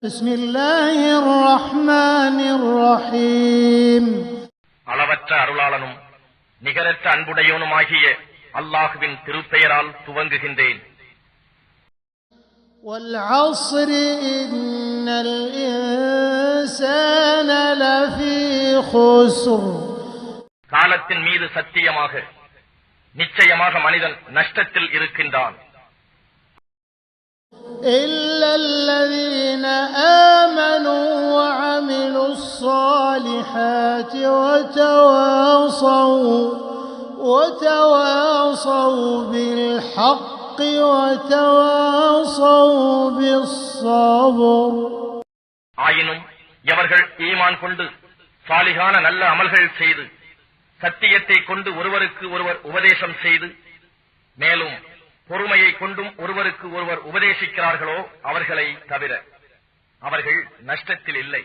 بسم الله الرحمن الرحيم அளவற்ற அருளாளனும் நிகரற்ற அன்புடையவனுமாகிய அல்லாஹ்வின் திருப்பெயரால் துவங்குகின்றேன். والعصر إن الإنسان لفي خسر காலத்தின் மீது சத்தியமாக நிச்சயமாக மனிதன் நஷ்டத்தில் இருக்கின்றான். إلا الذين آمنوا وعملوا الصالحات وتواصوا بالحق وتواصوا بالصبر. ஆயினும் எவர்கள் ஈமான் கொண்டு சாலிகான நல்ல அமல்கள் செய்து சத்தியத்தை கொண்டு ஒருவருக்கு ஒருவர் உபதேசம் செய்து மேலும் பொறுமையை கொண்டும் ஒருவருக்கு ஒருவர் உபதேசிக்கிறார்களோ அவர்களை தவிர அவர்கள் நஷ்டத்தில் இல்லை.